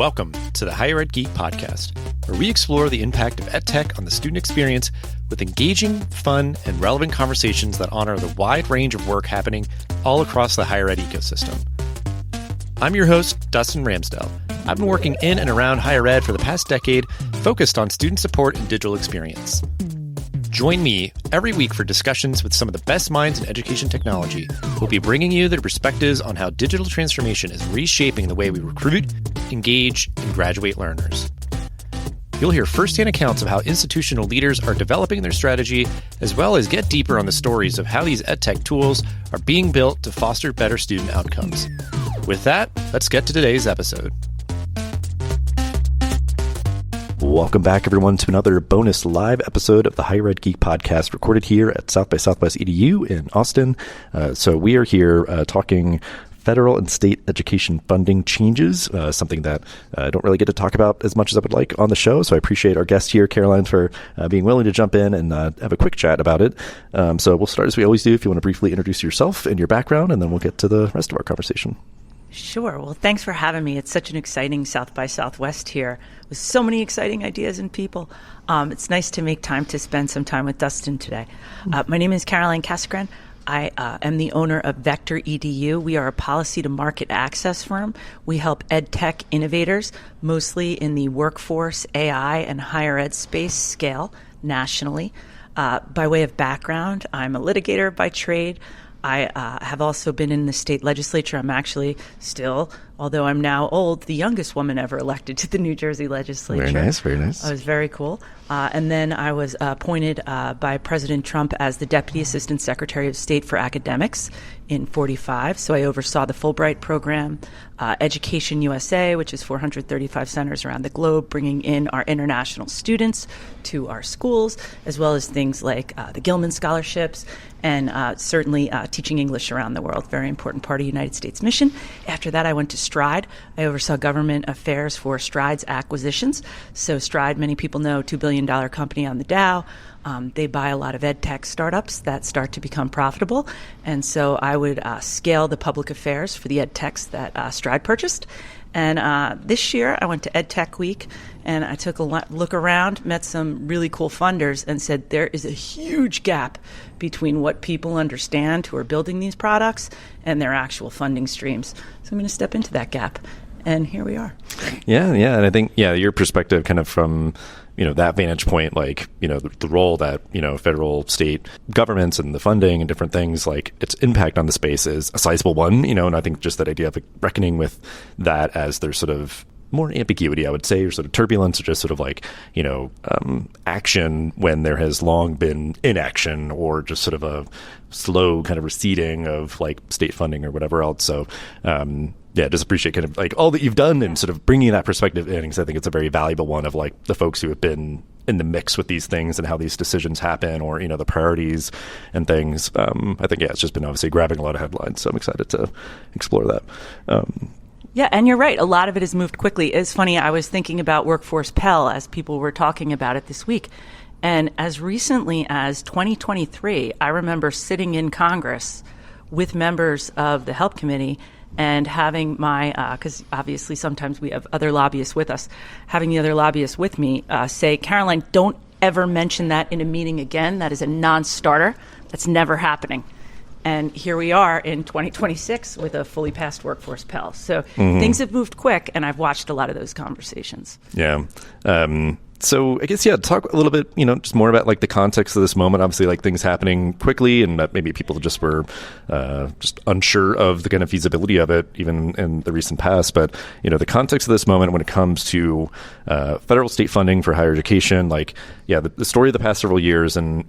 Welcome to the Higher Ed Geek Podcast, where we explore the impact of EdTech on the student experience with engaging, fun, and relevant conversations that honor the wide range of work happening all across the higher ed ecosystem. I'm your host, Dustin Ramsdell. I've been working in and around higher ed for the past decade, focused on student support and digital experience. Join me every week for discussions with some of the best minds in education technology. We'll be bringing you their perspectives on how digital transformation is reshaping the way we recruit, engage, and graduate learners. You'll hear firsthand accounts of how institutional leaders are developing their strategy, as well as get deeper on the stories of how these EdTech tools are being built to foster better student outcomes. With that, let's get to today's episode. Welcome back, everyone, to another bonus live episode of the Higher Ed Geek Podcast, recorded here at South by Southwest EDU in Austin. So we are here talking federal and state education funding changes, something that I don't really get to talk about as much as I would like on the show. So I appreciate our guest here, Caroline, for being willing to jump in and have a quick chat about it. So we'll start as we always do. If you want to briefly introduce yourself and your background, and then we'll get to the rest of our conversation. Sure. Well, thanks for having me. It's such an exciting South by Southwest here with so many exciting ideas and people. It's nice to make time to spend some time with Dustin today. My name is Caroline Casagrande. I am the owner of VectorEDU. We are a policy to market access firm. We help EdTech innovators, mostly in the workforce, AI, and higher ed space scale nationally. By way of background, I'm a litigator by trade. I have also been in the state legislature. I'm actually still, although I'm now old, the youngest woman ever elected to the New Jersey legislature. Very nice, very nice. It was very cool. And then I was appointed by President Trump as the Deputy Assistant Secretary of State for Academics in 45. So I oversaw the Fulbright program, Education USA, which is 435 centers around the globe, bringing in our international students to our schools, as well as things like the Gilman scholarships and certainly teaching English around the world, very important part of the United States mission. After that, I went to Stride. I oversaw government affairs for Stride's acquisitions. So Stride, many people know, $2 billion company on the Dow. They buy a lot of ed tech startups that start to become profitable. And so I would scale the public affairs for the ed techs that Stride purchased. And this year I went to Ed Tech Week and I took a look around, met some really cool funders and said there is a huge gap between what people understand who are building these products and their actual funding streams. So I'm going to step into that gap. And here we are. Yeah. And I think, your perspective kind of from, that vantage point, like, the role that, federal, state governments and the funding and different things, like its impact on the space is a sizable one, and I think just that idea of reckoning with that as there's sort of more ambiguity, I would say, or sort of turbulence, or just sort of like, action when there has long been inaction, or just sort of a slow kind of receding of like state funding or whatever else. So, just appreciate kind of like all that you've done and sort of bringing that perspective in, because I think it's a very valuable one of like the folks who have been in the mix with these things and how these decisions happen, or, the priorities and things. I think, it's just been obviously grabbing a lot of headlines. So I'm excited to explore that. Yeah, and you're right. A lot of it has moved quickly. It's funny, I was thinking about Workforce Pell as people were talking about it this week. And as recently as 2023, I remember sitting in Congress with members of the Help Committee and having my, because obviously sometimes we have other lobbyists with us, having the other lobbyists with me say, Caroline, don't ever mention that in a meeting again. That is a non-starter. That's never happening. And here we are in 2026 with a fully passed Workforce Pell. So things have moved quick, and I've watched a lot of those conversations. Yeah. So I guess, talk a little bit, just more about like the context of this moment. Obviously, like things happening quickly, and maybe people just were just unsure of the kind of feasibility of it, even in the recent past. But, the context of this moment when it comes to federal state funding for higher education, like, the story of the past several years, and,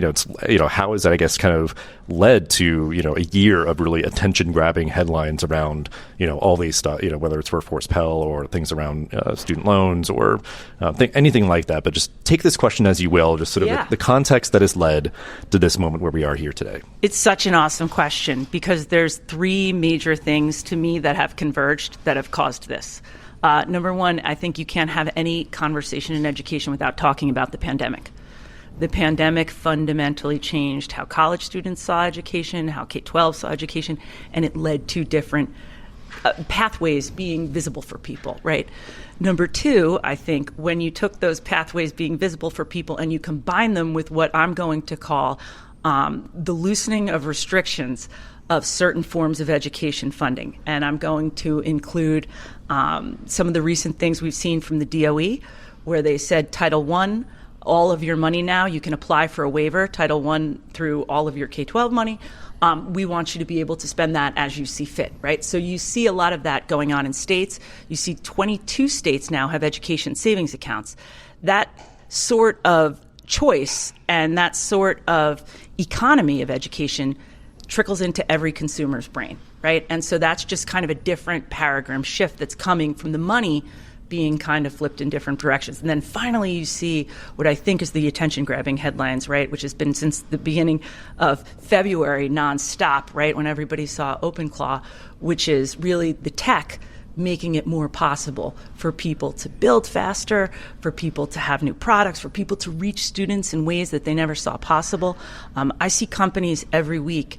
it's, how is that, I guess, kind of led to, a year of really attention-grabbing headlines around, all these stuff, whether it's Workforce Pell or things around student loans or anything like that. But just take this question as you will, just sort of the context that has led to this moment where we are here today. It's such an awesome question, because there's three major things to me that have converged that have caused this. Number one, I think you can't have any conversation in education without talking about the pandemic. The pandemic fundamentally changed how college students saw education, how K-12 saw education, and it led to different pathways being visible for people, right? Number two, I think when you took those pathways being visible for people and you combine them with what I'm going to call the loosening of restrictions of certain forms of education funding. And I'm going to include some of the recent things we've seen from the DOE, where they said Title I, all of your money now, you can apply for a waiver, Title I through all of your K-12 money. We want you to be able to spend that as you see fit, right? So you see a lot of that going on in states. You see 22 states now have education savings accounts. That sort of choice and that sort of economy of education trickles into every consumer's brain, right? And so that's just kind of a different paradigm shift that's coming from the money being kind of flipped in different directions. And then finally you see what I think is the attention-grabbing headlines, right, which has been since the beginning of February nonstop, right, when everybody saw OpenClaw, which is really the tech making it more possible for people to build faster, for people to have new products, for people to reach students in ways that they never saw possible. I see companies every week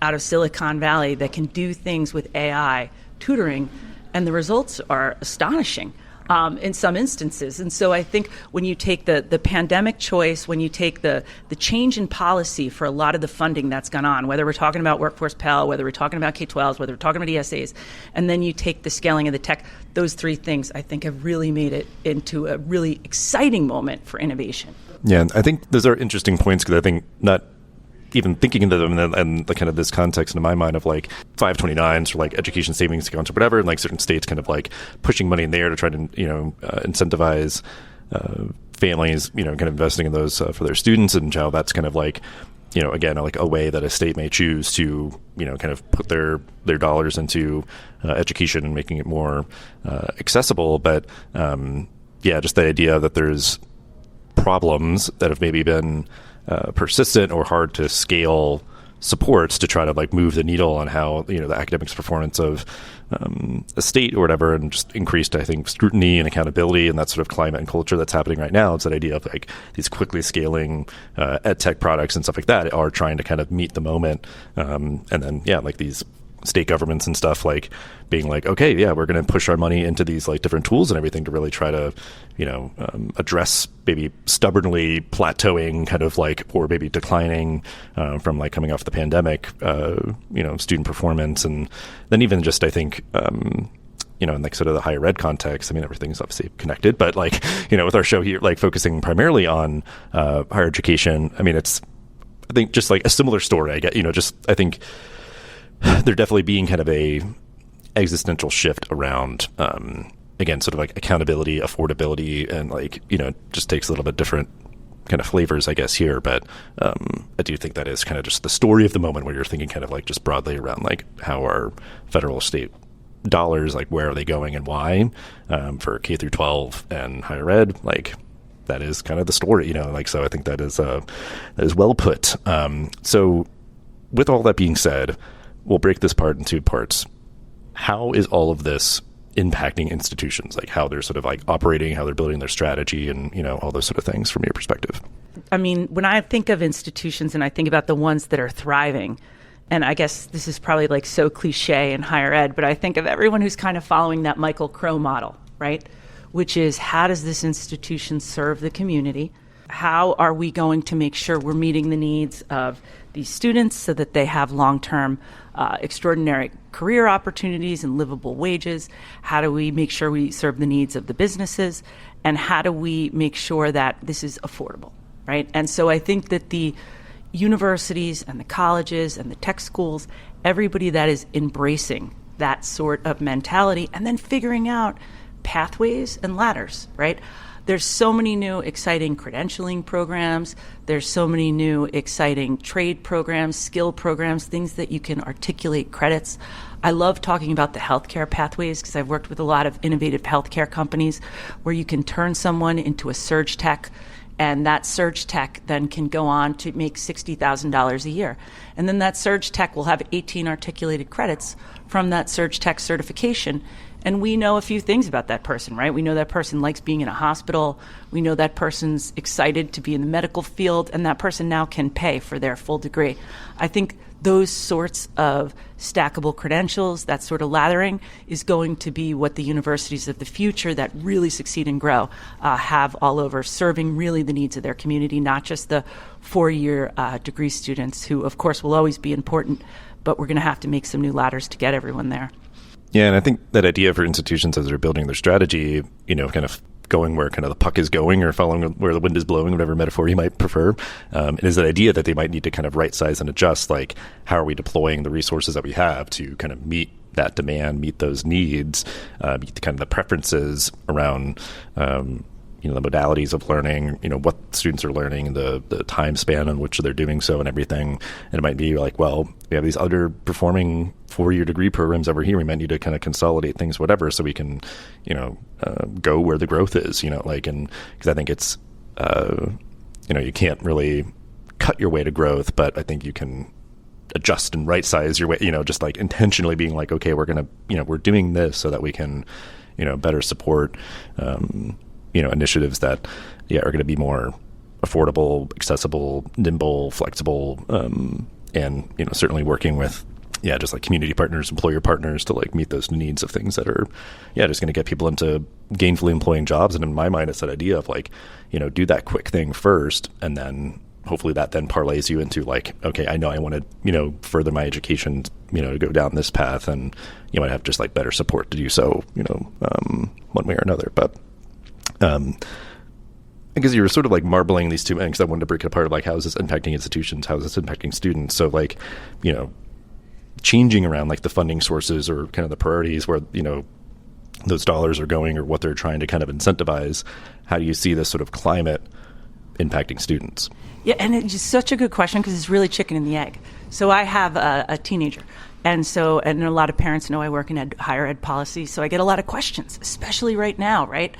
out of Silicon Valley that can do things with AI tutoring, and the results are astonishing in some instances. And so I think when you take the pandemic choice, when you take the change in policy for a lot of the funding that's gone on, whether we're talking about Workforce Pell, whether we're talking about K-12s, whether we're talking about ESAs, and then you take the scaling of the tech, those three things I think have really made it into a really exciting moment for innovation. Yeah, and I think those are interesting points because I think not even thinking into them and the kind of this context in my mind of like 529s or like education savings accounts or whatever, and like certain states kind of like pushing money in there to try to, incentivize families, kind of investing in those for their students, and how that's kind of like, again, like a way that a state may choose to, kind of put their dollars into education and making it more accessible. But just the idea that there's problems that have maybe been persistent or hard to scale supports to try to like move the needle on how the academics performance of a state or whatever, and just increased, I think, scrutiny and accountability and that sort of climate and culture that's happening right now. It's that idea of like these quickly scaling ed tech products and stuff like that are trying to kind of meet the moment, and then like these state governments and stuff like being like, okay, yeah, we're going to push our money into these like different tools and everything to really try to, address maybe stubbornly plateauing kind of like, or maybe declining from like coming off the pandemic, student performance. And then even just, I think, in like sort of the higher ed context, I mean, everything's obviously connected, but like, with our show here, like focusing primarily on higher education, I mean, it's, I think just like a similar story, I get, I think there definitely being kind of a existential shift around, again, sort of like accountability, affordability, and like, just takes a little bit different kind of flavors, I guess, here. But I do think that is kind of just the story of the moment where you're thinking kind of like just broadly around like how our federal state dollars, like where are they going and why, for K through 12 and higher ed, like that is kind of the story, so I think that is well put. So with all that being said, we'll break this part into parts. How is all of this impacting institutions, like how they're sort of like operating, how they're building their strategy, and, all those sort of things from your perspective? I mean, when I think of institutions and I think about the ones that are thriving, and I guess this is probably like so cliche in higher ed, but I think of everyone who's kind of following that Michael Crow model, right? Which is, how does this institution serve the community? How are we going to make sure we're meeting the needs of these students so that they have long-term extraordinary career opportunities and livable wages? How do we make sure we serve the needs of the businesses? And how do we make sure that this is affordable, right? And so I think that the universities and the colleges and the tech schools, everybody that is embracing that sort of mentality and then figuring out pathways and ladders, right? There's so many new exciting credentialing programs. There's so many new exciting trade programs, skill programs, things that you can articulate credits. I love talking about the healthcare pathways because I've worked with a lot of innovative healthcare companies where you can turn someone into a surge tech, and that surge tech then can go on to make $60,000 a year. And then that surge tech will have 18 articulated credits from that surge tech certification. And we know a few things about that person, right? We know that person likes being in a hospital. We know that person's excited to be in the medical field, and that person now can pay for their full degree. I think those sorts of stackable credentials, that sort of laddering, is going to be what the universities of the future that really succeed and grow have all over, serving really the needs of their community, not just the four-year degree students who, of course, will always be important, but we're going to have to make some new ladders to get everyone there. Yeah, and I think that idea for institutions as they're building their strategy, kind of going where kind of the puck is going or following where the wind is blowing, whatever metaphor you might prefer, is that idea that they might need to kind of right size and adjust, like how are we deploying the resources that we have to kind of meet that demand, meet those needs, meet the kind of the preferences around the modalities of learning, what students are learning, the time span on which they're doing so and everything. And it might be like, well, we have these other performing four-year degree programs over here. We might need to kind of consolidate things, whatever, so we can, go where the growth is, and because I think it's, you can't really cut your way to growth, but I think you can adjust and right size your way, just like intentionally being like, okay, we're going to, we're doing this so that we can, better support, initiatives that, are going to be more affordable, accessible, nimble, flexible, and, certainly working with, just like community partners, employer partners to like meet those needs of things that are, just going to get people into gainfully employing jobs. And in my mind, it's that idea of like, do that quick thing first, and then hopefully that then parlays you into like, okay, I know I want to, further my education, to go down this path, and you might have just like better support to do so, one way or another. But because you were sort of like marbling these two ends, I wanted to break it apart of like, how is this impacting institutions? How is this impacting students? So like, changing around like the funding sources or kind of the priorities where, those dollars are going or what they're trying to kind of incentivize. How do you see this sort of climate impacting students? Yeah, and it's just such a good question because it's really chicken and the egg. So I have a teenager. And a lot of parents know I work in higher ed policy, so I get a lot of questions, especially right now, right?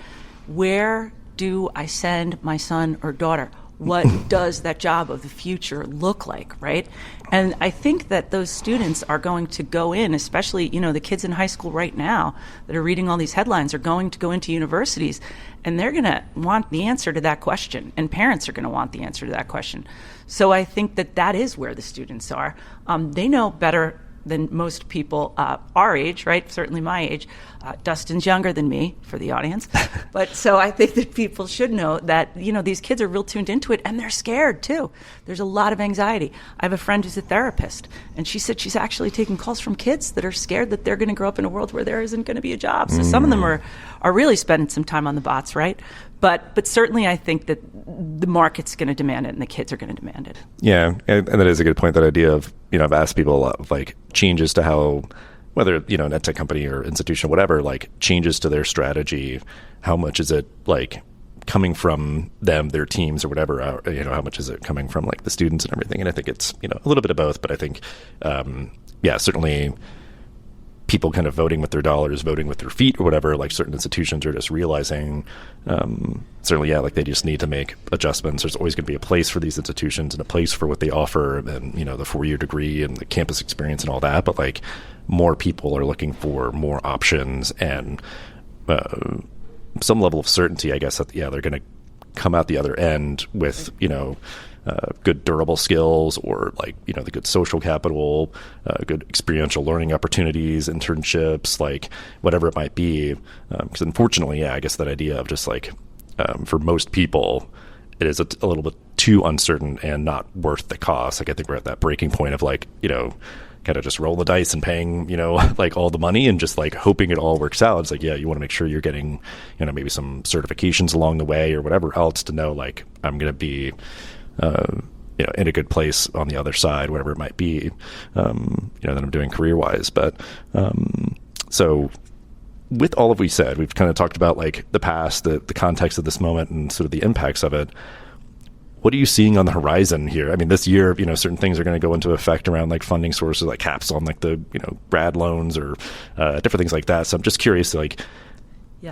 Where do I send my son or daughter? What does that job of the future look like, right? And I think that those students are going to go in, especially, the kids in high school right now that are reading all these headlines are going to go into universities, and they're going to want the answer to that question, and parents are going to want the answer to that question. So I think that is where the students are. They know better than most people our age, right? Certainly my age. Dustin's younger than me, for the audience. But so I think that people should know that, these kids are real tuned into it, and they're scared too. There's a lot of anxiety. I have a friend who's a therapist, and she said she's actually taking calls from kids that are scared that they're going to grow up in a world where there isn't going to be a job. So some of them are really spending some time on the bots, right? But certainly I think that the market's going to demand it and the kids are going to demand it. Yeah, and that is a good point, that idea of, I've asked people a lot of like changes to how, whether, an edtech company or institution, whatever, like changes to their strategy, how much is it like coming from them, their teams or whatever, how much is it coming from like the students and everything. And I think it's, a little bit of both, but I think, certainly people kind of voting with their dollars, voting with their feet or whatever, like certain institutions are just realizing, certainly, like they just need to make adjustments. There's always going to be a place for these institutions and a place for what they offer and, the four-year degree and the campus experience and all that. But like more people are looking for more options and some level of certainty, I guess, that, they're going to come out the other end with, good durable skills or like, the good social capital, good experiential learning opportunities, internships, like whatever it might be. Because unfortunately, I guess that idea of just like, for most people, it is a little bit too uncertain and not worth the cost. Like I think we're at that breaking point of like, kind of just roll the dice and paying, like all the money and just like hoping it all works out. It's like, you want to make sure you're getting, maybe some certifications along the way or whatever else to know, like, I'm going to be, in a good place on the other side, whatever it might be, that I'm doing career-wise. But so with all of we said, we've kind of talked about like the past, the context of this moment and sort of the impacts of it. What are you seeing on the horizon here? I mean, this year, certain things are going to go into effect around like funding sources, like caps on like the, grad loans or different things like that. So I'm just curious, like,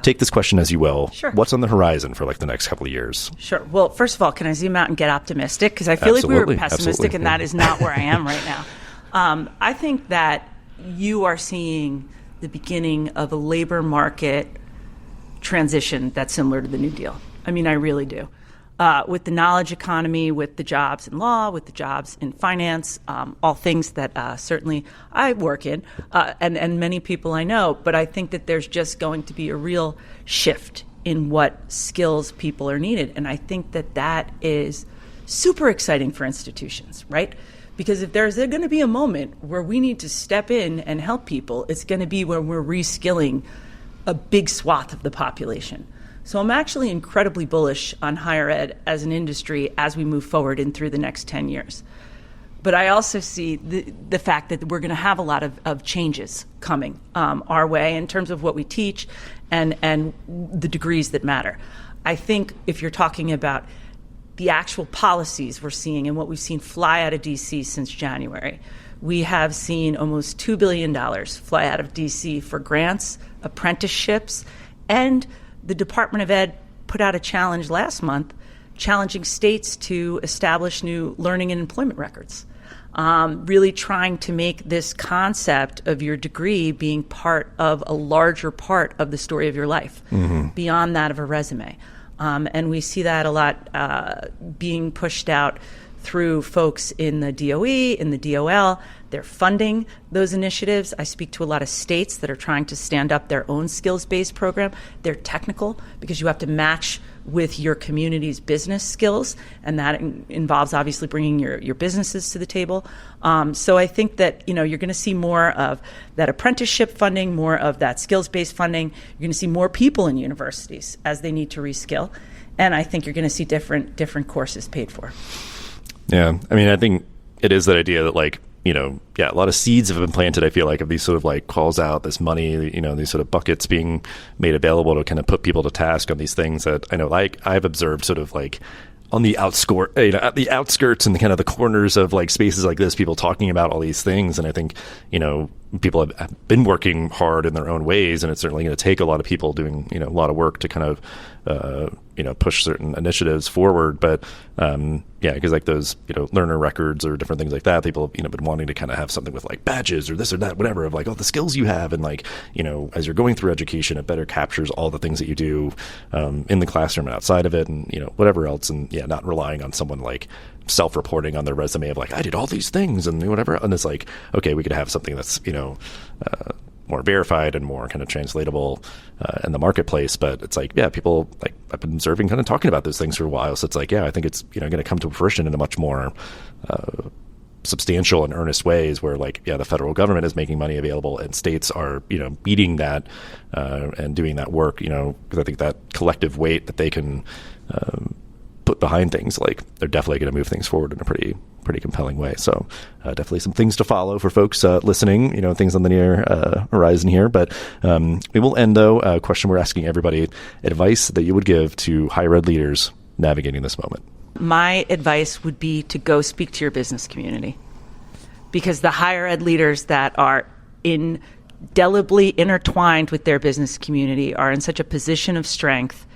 take this question as you will. Sure. What's on the horizon for like the next couple of years? Sure. Well, first of all, can I zoom out and get optimistic? Because I feel like we were pessimistic, and that is not where I am right now. I think that you are seeing the beginning of a labor market transition that's similar to the New Deal. I mean, I really do. With the knowledge economy, with the jobs in law, with the jobs in finance, all things that certainly I work in, and many people I know. But I think that there's just going to be a real shift in what skills people are needed. And I think that that is super exciting for institutions, right? Because if there's going to be a moment where we need to step in and help people, it's going to be when we're reskilling a big swath of the population. So I'm actually incredibly bullish on higher ed as an industry as we move forward and through the next 10 years. But I also see the fact that we're going to have a lot of changes coming our way in terms of what we teach and the degrees that matter. I think if you're talking about the actual policies we're seeing and what we've seen fly out of DC since January, we have seen almost $2 billion fly out of DC for grants, apprenticeships, and the Department of Ed put out a challenge last month challenging states to establish new learning and employment records, really trying to make this concept of your degree being part of a larger part of the story of your life, beyond that of a resume. And we see that a lot being pushed out through folks in the DOE, in the DOL. They're funding those initiatives. I speak to a lot of states that are trying to stand up their own skills-based program. They're technical because you have to match with your community's business skills, and that involves obviously bringing your businesses to the table. So I think that you're going to see more of that apprenticeship funding, more of that skills-based funding. You're going to see more people in universities as they need to reskill, and I think you're going to see different courses paid for. Yeah, I mean, I think it is that idea that a lot of seeds have been planted, I feel like, of these sort of calls out, this money, these sort of buckets being made available to kind of put people to task on these things that I know, I've observed sort of on the at the outskirts and the kind of the corners of spaces like this, people talking about all these things. And I think, people have been working hard in their own ways, and it's certainly going to take a lot of people doing, a lot of work to kind of, push certain initiatives forward. But, because those, learner records or different things like that, people have, been wanting to kind of have something with badges or this or that, whatever, of all the skills you have. And as you're going through education, it better captures all the things that you do, in the classroom and outside of it, and, whatever else. And not relying on someone self-reporting on their resume of I did all these things and whatever. And it's okay, we could have something that's, more verified and more kind of translatable in the marketplace. But it's people I've been observing kind of talking about those things for a while. So it's I think it's, going to come to fruition in a much more substantial and earnest ways where the federal government is making money available and states are, meeting that and doing that work, because I think that collective weight that they can put behind things, they're definitely going to move things forward in a pretty compelling way. So definitely some things to follow for folks listening, things on the near horizon here. But we will end, though, a question we're asking everybody: advice that you would give to higher ed leaders navigating this moment. My advice would be to go speak to your business community, because the higher ed leaders that are indelibly intertwined with their business community are in such a position of strength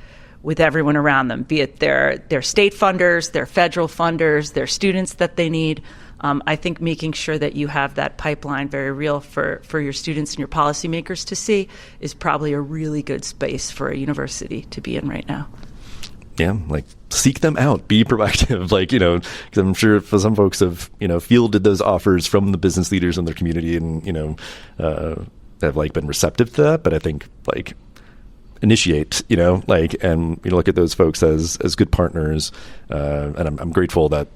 with everyone around them, be it their state funders, their federal funders, their students that they need. I think making sure that you have that pipeline very real for your students and your policymakers to see is probably a really good space for a university to be in right now. Yeah, seek them out, be proactive, because I'm sure for some folks have, fielded those offers from the business leaders in their community and, have been receptive to that. But I think initiate, and look at those folks as good partners. And I'm grateful that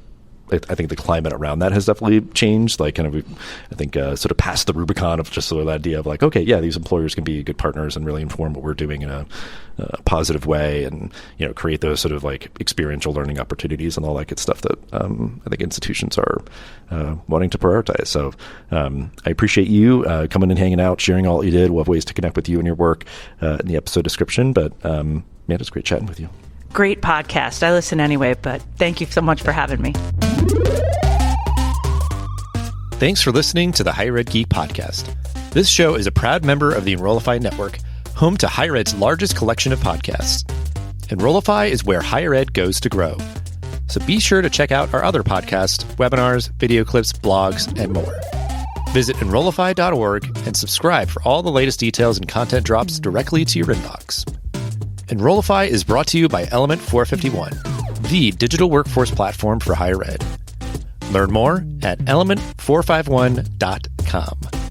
I think the climate around that has definitely changed. I think sort of past the Rubicon of just sort of the idea of okay, yeah, these employers can be good partners and really inform what we're doing in a positive way, and create those sort of experiential learning opportunities and all that good stuff that I think institutions are wanting to prioritize. So I appreciate you coming and hanging out, sharing all you did. We'll have ways to connect with you and your work in the episode description. But it was great chatting with you. Great podcast. I listen anyway, but thank you so much for having me. Thanks for listening to the Higher Ed Geek podcast. This show is a proud member of the Enrollify network, home to Higher Ed's largest collection of podcasts. Enrollify is where higher ed goes to grow. So be sure to check out our other podcasts, webinars, video clips, blogs, and more. Visit Enrollify.org and subscribe for all the latest details and content drops directly to your inbox. Enrollify is brought to you by Element 451, the digital workforce platform for higher ed. Learn more at element451.com.